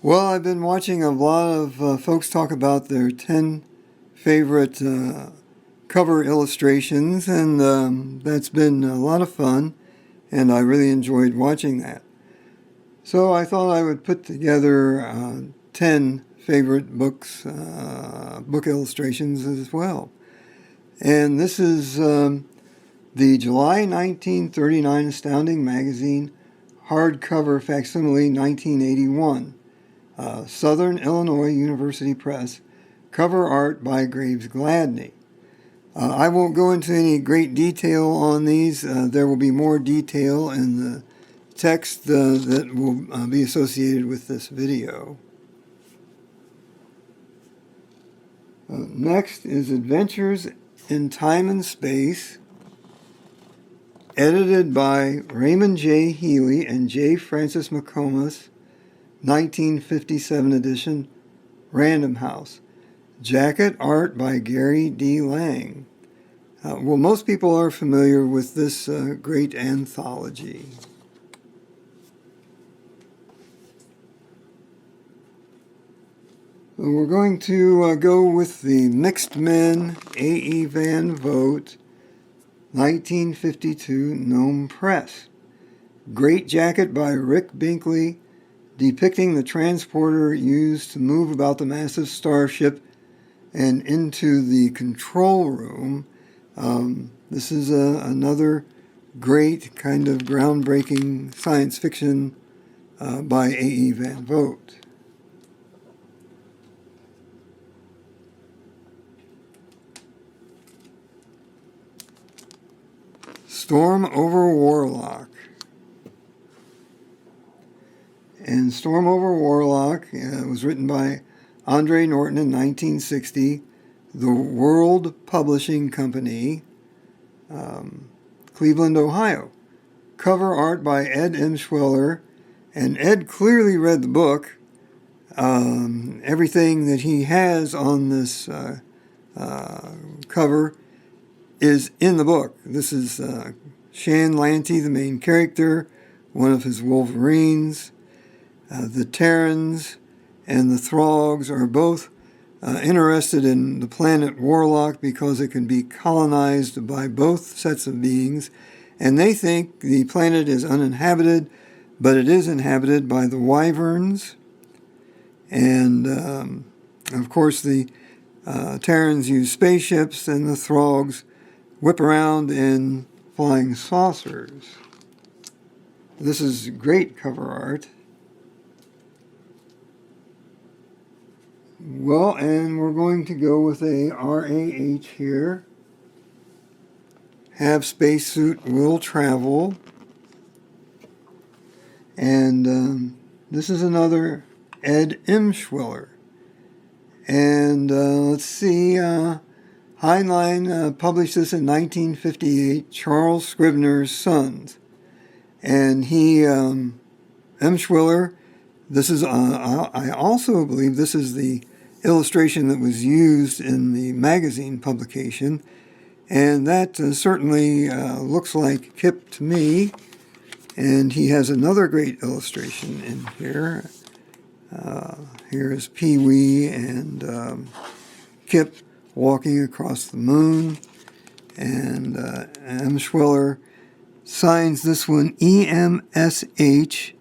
Well, I've been watching a lot of folks talk about their 10 favorite cover illustrations, and that's been a lot of fun, and I really enjoyed watching that. So I thought I would put together 10 favorite book illustrations as well. And this is the July 1939 Astounding magazine, hardcover facsimile 1981. Southern Illinois University Press, cover art by Graves Gladney. I won't go into any great detail on these. There will be more detail in the text that will be associated with this video. Next is Adventures in Time and Space, edited by Raymond J. Healy and J. Francis McComas, 1957 edition, Random House. Jacket art by Gary D. Lang. Well, most people are familiar with this great anthology. So we're going to go with the Mixed Men, A.E. Van Vogt, 1952, Gnome Press. Great jacket by Ric Binkley, depicting the transporter used to move about the massive starship and into the control room. This is another great kind of groundbreaking science fiction by A.E. Van Vogt. Storm Over Warlock. And Storm Over Warlock was written by Andre Norton in 1960, the World Publishing Company, Cleveland, Ohio. Cover art by Ed Emshswiller, and Ed clearly read the book. Everything that he has on this cover is in the book. This is Shann, Lantee, the main character, one of his wolverines. The Terrans and the Throgs are both interested in the planet Warlock because it can be colonized by both sets of beings, and they think the planet is uninhabited, but it is inhabited by the Wyverns. And of course the Terrans use spaceships, and the Throgs whip around in flying saucers. This is great cover art. Well, and we're going to go with a RAH here. Have spacesuit, will travel. And this is another Ed Emshswiller. And let's see, Heinlein published this in 1958, Charles Scribner's Sons. And he, Emshswiller, this is, I also believe this is the illustration that was used in the magazine publication, and that certainly looks like Kip to me. And he has another great illustration in here. Here is Pee-wee and Kip walking across the moon, and Emshswiller signs this one EMSH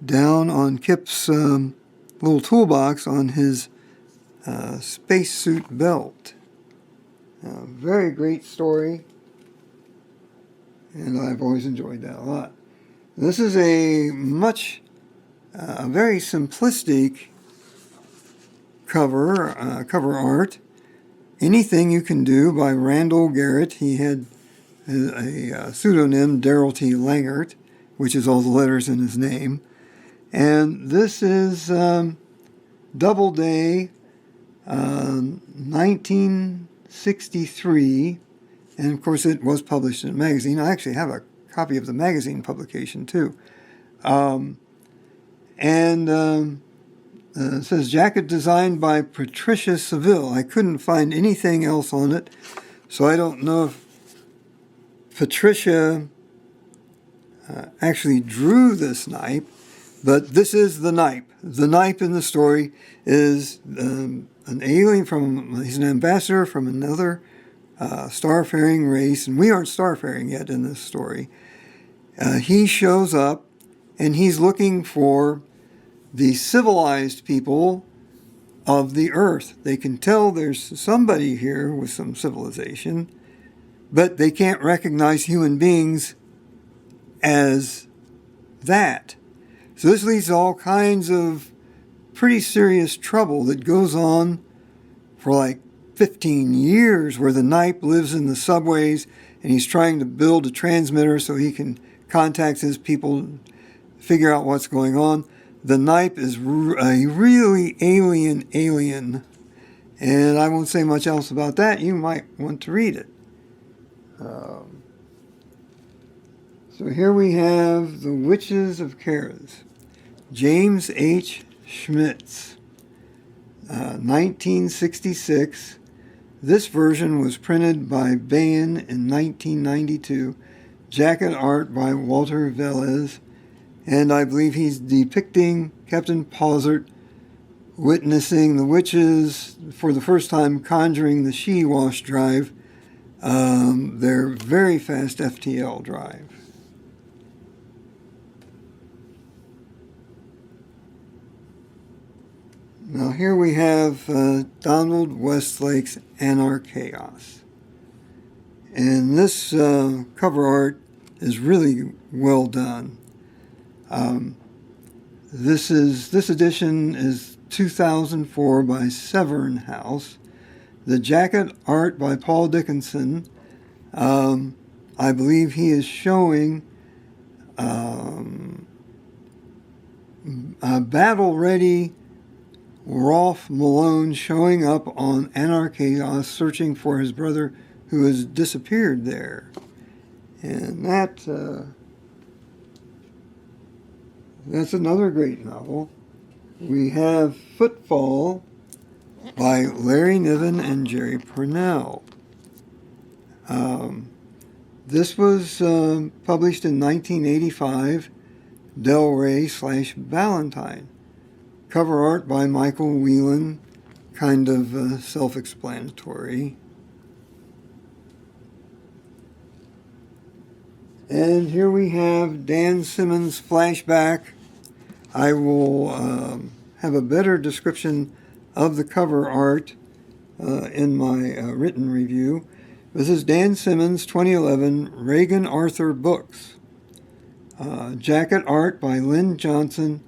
down on Kip's little toolbox on his spacesuit belt. Very great story, and I've always enjoyed that a lot. This is a very simplistic cover art. Anything You Can Do by Randall Garrett. He had a pseudonym, Darrell T. Langert, which is all the letters in his name. And this is Doubleday, 1963, and of course it was published in a magazine. I actually have a copy of the magazine publication too. It says jacket designed by Patricia Seville. I couldn't find anything else on it, so I don't know if Patricia actually drew this snipe, But this is the Knipe. The Knipe in the story is an alien he's an ambassador from another starfaring race, and we aren't starfaring yet in this story. He shows up, and he's looking for the civilized people of the Earth. They can tell there's somebody here with some civilization, but they can't recognize human beings as that. So this leads to all kinds of pretty serious trouble that goes on for like 15 years, where the Knipe lives in the subways and he's trying to build a transmitter so he can contact his people, figure out what's going on. The Knipe is a really alien, and I won't say much else about that. You might want to read it. So here we have The Witches of Keres, James H. Schmitz, 1966. This version was printed by Baen in 1992. Jacket art by Walter Velez. And I believe he's depicting Captain Pausert witnessing the witches for the first time conjuring the She-Wash drive, their very fast FTL drive. Now here we have Donald Westlake's Anarchaos. And this cover art is really well done. This edition is 2004 by Severn House. The jacket art by Paul Dickinson. I believe he is showing a battle-ready Rolf Malone showing up on Anarchaos, searching for his brother who has disappeared there. And that's another great novel. We have Footfall by Larry Niven and Jerry Purnell. This was published in 1985, Del Rey/Ballantine. Cover art by Michael Whelan, kind of self-explanatory. And here we have Dan Simmons' Flashback. I will have a better description of the cover art in my written review. This is Dan Simmons, 2011, Reagan Arthur Books. Jacket art by Lynn Johnson.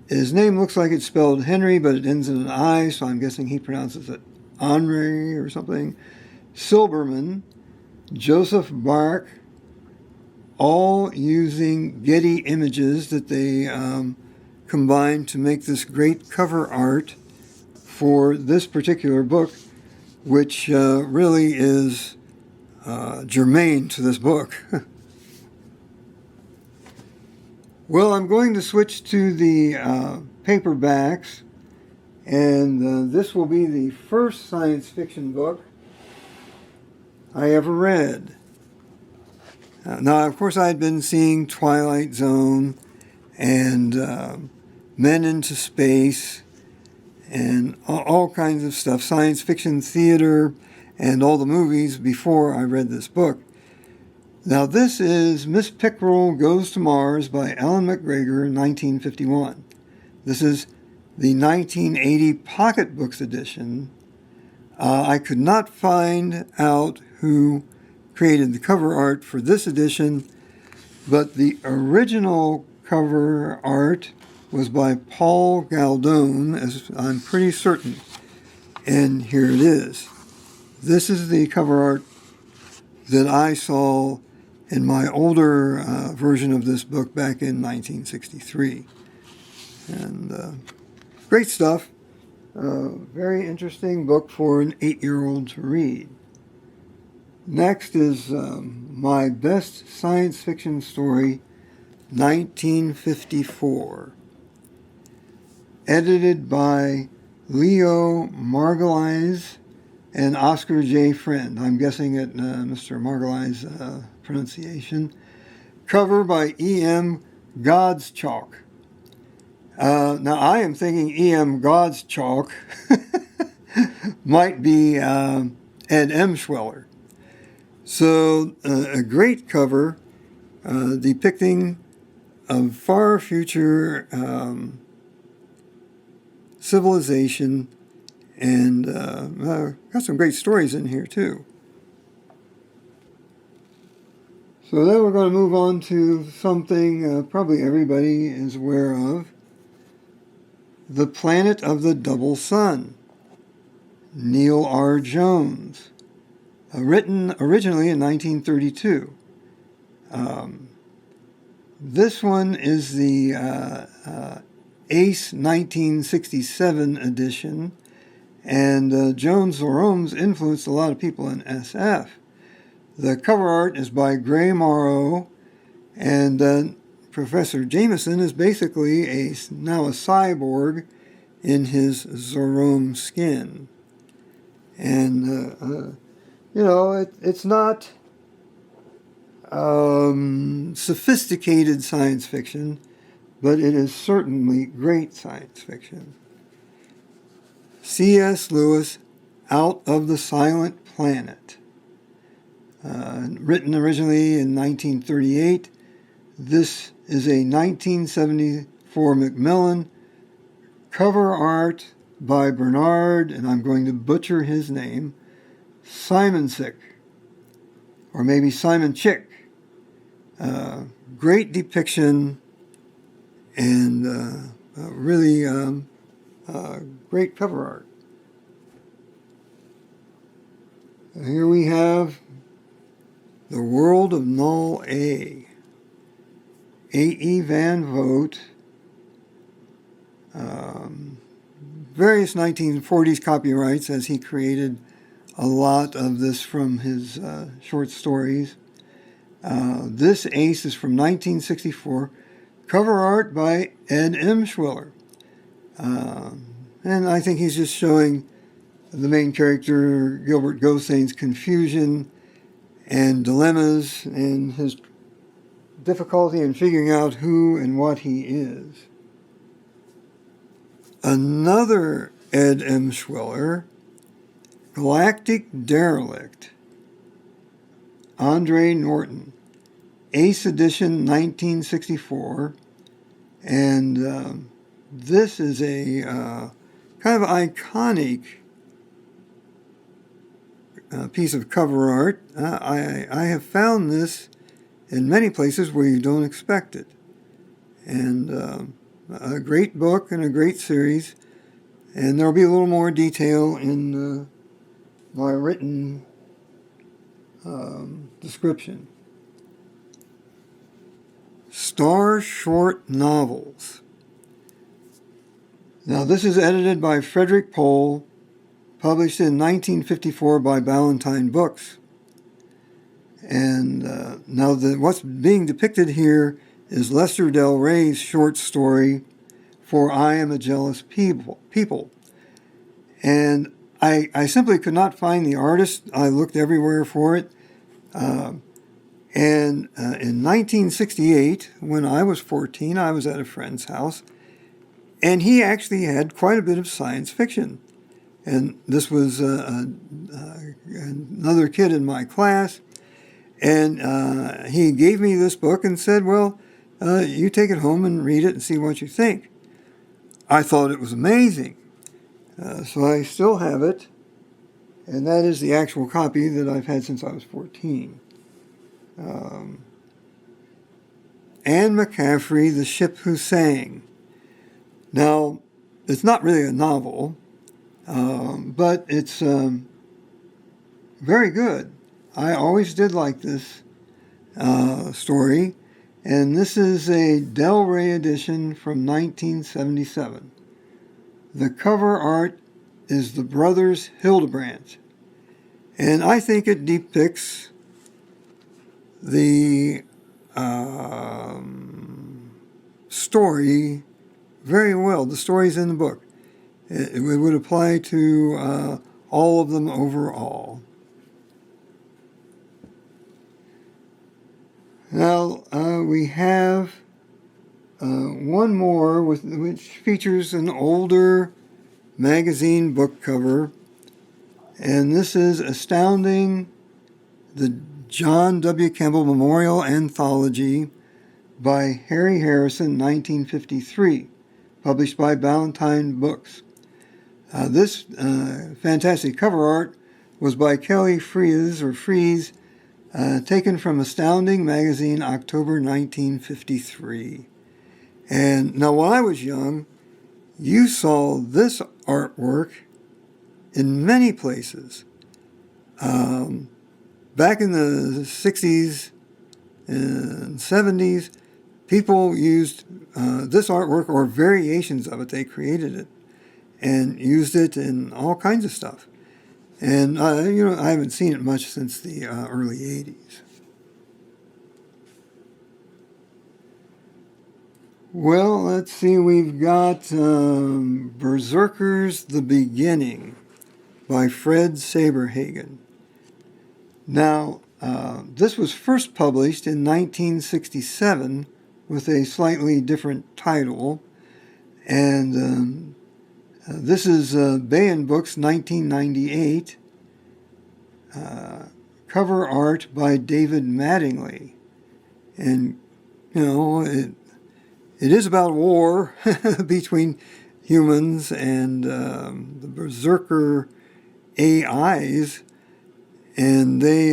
His name looks like it's spelled Henry, but it ends in an I, so I'm guessing he pronounces it Andre or something. Silberman, Joseph Bark, all using Getty images that they combined to make this great cover art for this particular book, which really is germane to this book. Well, I'm going to switch to the paperbacks, and this will be the first science fiction book I ever read. Now, of course, I had been seeing Twilight Zone and Men into Space and all kinds of stuff, science fiction theater and all the movies before I read this book. Now, this is Miss Pickrell Goes to Mars by Ellen McGregor, 1951. This is the 1980 Pocket Books edition. I could not find out who created the cover art for this edition, but the original cover art was by Paul Galdone, as I'm pretty certain. And here it is. This is the cover art that I saw in my older version of this book back in 1963. And great stuff. Very interesting book for an 8-year-old to read. Next is my best science fiction story, 1954. Edited by Leo Margulies and Oscar J. Friend. I'm guessing it Mr. Margulies' pronunciation. Cover by E.M. Godschalk. Now, I am thinking E.M. Gottschalk might be Ed Emshswiller. So, a great cover depicting a far future civilization, and got some great stories in here, too. So then we're going to move on to something probably everybody is aware of. The Planet of the Double Sun. Neil R. Jones. Written originally in 1932. This one is the Ace 1967 edition, and Jones-Larome's influenced a lot of people in SF. The cover art is by Gray Morrow, and Professor Jameson is basically now a cyborg in his Zorome skin. And, it's not sophisticated science fiction, but it is certainly great science fiction. C.S. Lewis, Out of the Silent Planet. Written originally in 1938. This is a 1974 Macmillan. Cover art by Bernard, and I'm going to butcher his name, Simonczyk, or maybe Simon Chick. Great depiction and really great cover art. Here we have The World of Null A. A.E. Van Vogt. Various 1940s copyrights, as he created a lot of this from his short stories. This ace is from 1964. Cover art by Ed Emshswiller. And I think he's just showing the main character, Gilbert Gosane's confusion and dilemmas and his difficulty in figuring out who and what he is. Another Ed Emshswiller, Galactic Derelict, Andre Norton, Ace Edition 1964, and this is a kind of iconic piece of cover art. I have found this in many places where you don't expect it. And a great book and a great series. And there will be a little more detail in my written description. Star Short Novels. Now, this is edited by Frederick Pohl, published in 1954 by Ballantine Books. And now what's being depicted here is Lester Del Rey's short story, For I Am a Jealous People. And I simply could not find the artist. I looked everywhere for it. And in 1968, when I was 14, I was at a friend's house, and he actually had quite a bit of science fiction. And this was another kid in my class, and he gave me this book and said, well, you take it home and read it and see what you think. I thought it was amazing. So I still have it, and that is the actual copy that I've had since I was 14. Anne McCaffrey, The Ship Who Sang. Now, it's not really a novel, but it's very good. I always did like this story, and this is a Del Rey edition from 1977. The cover art is the brothers Hildebrandt, and I think it depicts the story very well. The story's in the book. It would apply to all of them overall. Now, we have one more which features an older magazine book cover. And this is Astounding, the John W. Campbell Memorial Anthology by Harry Harrison, 1953, published by Ballantine Books. This fantastic cover art was by Kelly Freas, taken from Astounding magazine, October 1953. And now when I was young, you saw this artwork in many places. Back in the 60s and 70s, people used this artwork or variations of it. They created it and used it in all kinds of stuff. And, I haven't seen it much since the early 80s. Well, let's see, we've got Berserkers: The Beginning by Fred Saberhagen. Now, this was first published in 1967 with a slightly different title, and this is Baen Books, 1998, cover art by David Mattingly. And, it is about war between humans and the Berserker AIs, and they,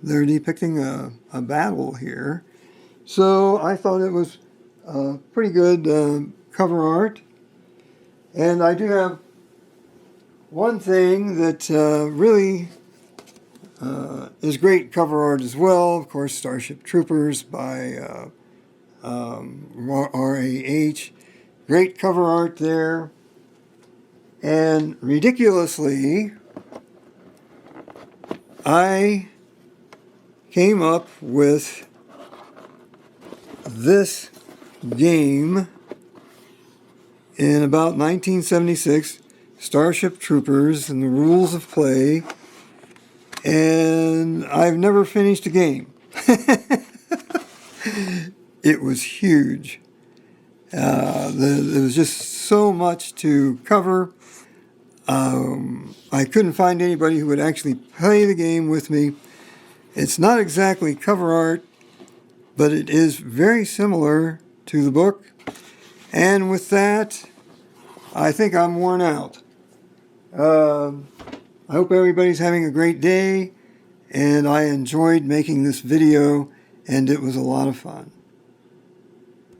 they're depicting a battle here. So I thought it was pretty good cover art. And I do have one thing that really is great cover art as well. Of course, Starship Troopers by R.A.H. Great cover art there. And ridiculously, I came up with this game in about 1976, Starship Troopers and the Rules of Play, and I've never finished a game. It was huge. There was just so much to cover. I couldn't find anybody who would actually play the game with me. It's not exactly cover art, but it is very similar to the book. And with that, I think I'm worn out. I hope everybody's having a great day, and I enjoyed making this video, and it was a lot of fun.